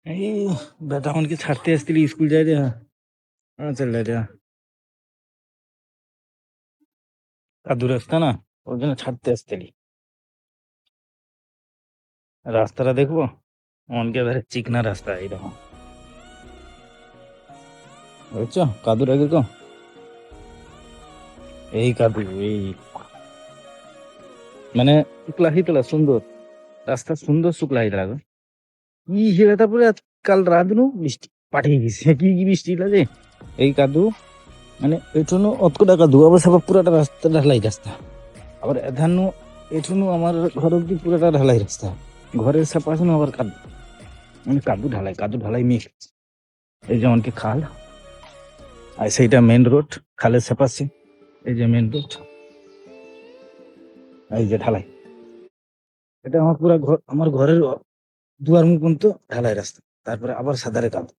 এই বেটা আমাকে ছাড়তে আসছিলি স্কুল যাই রে। হ্যাঁ চল রে। কাদু রাস্তা না, ওর জন্য ছাড়তে আসছিলি। রাস্তাটা দেখবো, মনকে এবারে চিকনা রাস্তা এইরকম বুঝছো, কাদুর আগে তো এই কাদু এই মানে শুক্লা হইতলা সুন্দর রাস্তা, সুন্দর শুক্লা হইতলা গো। কি হিলে তারপরে কাল রাত নু বৃষ্টি পাঠিয়ে গেছে, কি কি বৃষ্টি লাগে এই কাদু। মানে এঠুনো অতকটা কাদু, আবার সব পুরাটা রাস্তা ঢালাই রাস্তা, আবার এধানো এঠুনো আমার ঘর অব্দি পুরাটা ঢালাই রাস্তা, ঘরের সাপাশে আবার কাদু, মানে কাদু ঢালাই মিক্স। এই যেমন কি খাল, আর সেইটা মেন রোড, খালের সেপাশে এই যে মেন রোড, এই যে ঢালাই। এটা আমার পুরা ঘর, আমার ঘরের দুয়ার মুখ পর্যন্ত ঢালাই রাস্তা, তারপরে আবার সাদারে কাদু।